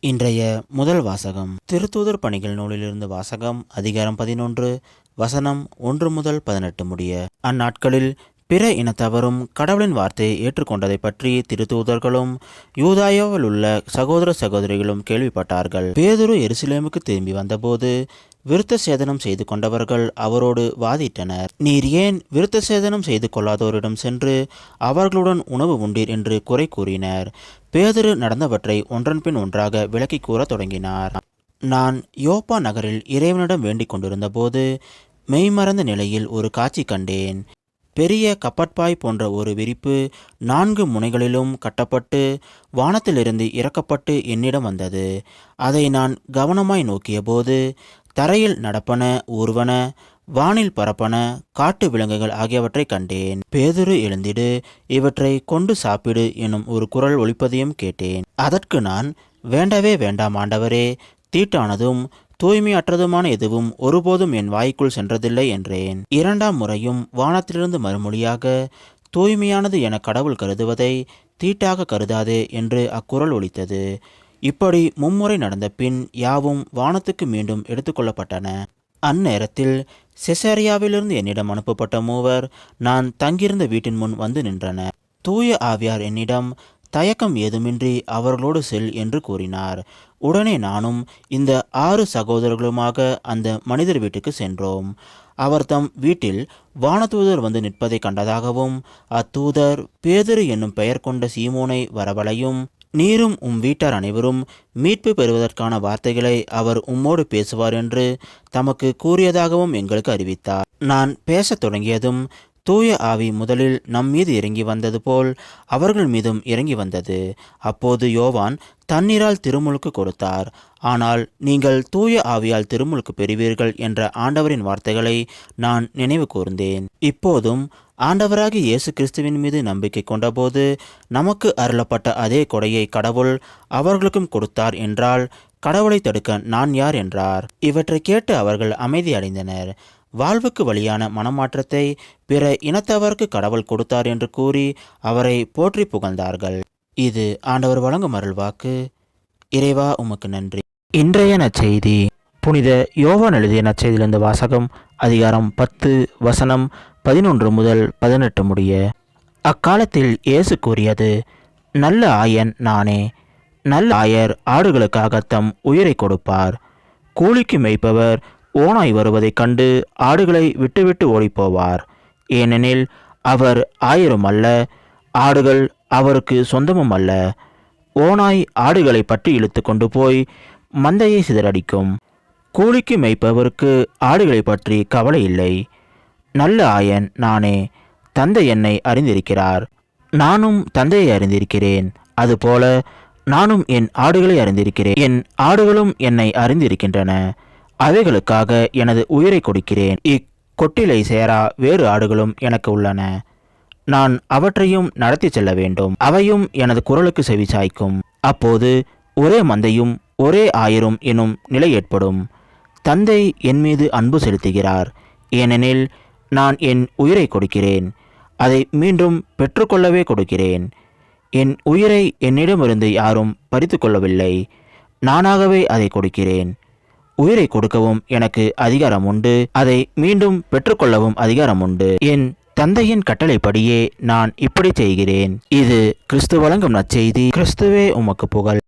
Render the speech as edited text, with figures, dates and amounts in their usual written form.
இன்றைய முதல் வாசகம் திருத்தூதர் பணிகள் நூலிலிருந்து வாசகம். அதிகாரம் 11 வசனம் 1 முதல் 18 முடிய. அந்நாட்களில் பிற இனத்தவரும் கடவுளின் வார்த்தையை ஏற்றுக்கொண்டதை பற்றி திருத்தூதர்களும் யூதாயாவில் உள்ள சகோதர சகோதரிகளும் கேள்விப்பட்டார்கள். பேதுரு எருசலேமுக்கு திரும்பி வந்தபோது விருத்த சேதனம் செய்து கொண்டவர்கள் அவரோடு வாதிட்டனர். நீர் ஏன் விருத்த சேதனம் செய்து கொள்ளாதோரிடம் சென்று அவர்களுடன் உணவு உண்டீர் என்று குறை கூறினர். பேதுரு நடந்தவற்றை ஒன்றன் பின் ஒன்றாக விளக்கி கூற தொடங்கினார். நான் யோப்பா நகரில் இறைவனிடம் வேண்டிக் கொண்டிருந்த போது மெய்மறந்த நிலையில் ஒரு காட்சி கண்டேன். பெரிய கப்பட்பாய் போன்ற ஒரு விரிப்பு 4 முனைகளிலும் கட்டப்பட்டு வானத்திலிருந்து இறக்கப்பட்டு என்னிடம் வந்தது. அதை நான் கவனமாய் நோக்கிய போது தரையில் நடப்பன, ஊர்வன, வானில் பரப்பன, காட்டு விலங்குகள் ஆகியவற்றை கண்டேன். பேதுரு எழுந்திடு, இவற்றை கொண்டு சாப்பிடு எனும் ஒரு குரல் ஒலிப்பதையும் கேட்டேன். அதற்கு நான், வேண்டவே வேண்டாம் ஆண்டவரே, தீட்டானதும் தூய்மையற்றதுமான எதுவும் ஒருபோதும் என் வாய்க்குள் சென்றதில்லை என்றேன். 2ஆம் முறையும் வானத்திலிருந்து மறுமொழியாக, தூய்மையானது என கடவுள் கருதுவதை தீட்டாக கருதாதே என்று அக்குரல் ஒலித்தது. இப்படி மும்முறை நடந்த பின் யாவும் வானத்துக்கு மீண்டும் எடுத்துக்கொள்ளப்பட்டன. அந்நேரத்தில் செசரியாவிலிருந்து என்னிடம் அனுப்பப்பட்ட 3 நான் தங்கியிருந்த வீட்டின் முன் வந்து நின்றனர். தூய ஆவியார் என்னிடம், தயக்கம் ஏதுமின்றி அவர்களோடு செல் என்று கூறினார். உடனே நானும் இந்த 6 சகோதரர்களுமாக அந்த மனிதர் வீட்டுக்கு சென்றோம். அவர் தம் வீட்டில் வானதூதர் வந்து நிற்பதை கண்டதாகவும், அத்தூதர் பேதுரு என்னும் பெயர் கொண்ட சீமோனை வரவழையும், நீரும் வீட்டார் அனைவரும் மீட்பு பெறுவதற்கான வார்த்தைகளை அவர் உம்மோடு பேசுவார் என்று தமக்கு கூறியதாகவும் எங்களுக்கு அறிவித்தார். நான் பேசத் தொடங்கியதும் தூய ஆவி முதலில் நம் மீது இறங்கி வந்தது போல் அவர்கள் மீதும் இறங்கி வந்தது. அப்போது யோவான் தண்ணீரால் திருமுழுக்கு கொடுத்தார். ஆனால் நீங்கள் தூய ஆவியால் திருமுழுக்கு பெறுவீர்கள் என்ற ஆண்டவரின் வார்த்தைகளை நான் நினைவு கூர்ந்தேன். இப்போதும் ஆண்டவராகிய இயேசு கிறிஸ்துவின் மீது நம்பிக்கை கொண்டபோது நமக்கு அருளப்பட்ட அதே கொடையை கடவுள் அவர்களுக்கும் கொடுத்தார் என்றால் கடவுளை தடுக்க நான் யார் என்றார். இவற்றை கேட்டு அவர்கள் அமைதி அடைந்தனர். வாழ்வுக்கு வழியான மனமாற்றத்தை பிற இனத்தவருக்கு கடவுள் கொடுத்தார் என்று கூறி அவரை போற்றி புகழ்ந்தார்கள். இது ஆண்டவர் வழங்கும் அருள்வாக்கு. இறைவா உமக்கு நன்றி. இன்றைய நற்செய்தி புனித யோவான் எழுதிய நற்செய்தியிலிருந்து வாசகம். அதிகாரம் 10 வசனம் 11 முதல் 18 முடிய. அக்காலத்தில் இயேசு கூறியது, நல்ல ஆயன் நானே. நல்ல ஆயர் ஆடுகளுக்காக தம் உயிரை கொடுப்பார். கூலிக்கு மேய்ப்பவர் ஓநாய் வருவதைக் கண்டு ஆடுகளை விட்டுவிட்டு ஓடிப்போவார். ஏனெனில் அவர் ஆயரும் அல்ல, ஆடுகள் அவருக்கு சொந்தமும் அல்ல. ஓநாய் ஆடுகளை பற்றி இழுத்து கொண்டு போய் மந்தையை சிதறடிக்கும். கூலிக்கு மேய்ப்பவருக்கு ஆடுகளை பற்றி கவலை இல்லை. நல்ல ஆயன் நானே. தந்தை என்னை அறிந்திருக்கிறார், நானும் தந்தையை அறிந்திருக்கிறேன். அதுபோல நானும் என் ஆடுகளை அறிந்திருக்கிறேன், என் ஆடுகளும் என்னை அறிந்திருக்கின்றன. அவைகளுக்காக எனது உயிரை கொடுக்கிறேன். இக்கொட்டிலை சேரா வேறு ஆடுகளும் எனக்கு உள்ளன. நான் அவற்றையும் நடத்தி செல்ல வேண்டும். அவையும் எனது குரலுக்கு செவி சாய்க்கும். அப்போது ஒரே மந்தையும் ஒரே ஆயரும் எனும் நிலை ஏற்படும். தந்தை என் மீது அன்பு செலுத்துகிறார், ஏனெனில் நான் என் உயிரை கொடுக்கிறேன். அதை மீண்டும் பெற்றுக்கொள்ளவே கொடுக்கிறேன். என் உயிரை என்னிடமிருந்து யாரும் பறித்து கொள்ளவில்லை, நானாகவே அதை கொடுக்கிறேன். உயிரை கொடுக்கவும் எனக்கு அதிகாரம் உண்டு, அதை மீண்டும் பெற்றுக்கொள்ளவும் அதிகாரம் உண்டு. என் தந்தையின் கட்டளைப்படியே நான் இப்படி செய்கிறேன். இது கிறிஸ்து வழங்கும் நற்செய்தி. கிறிஸ்துவே உமக்கு புகழ்.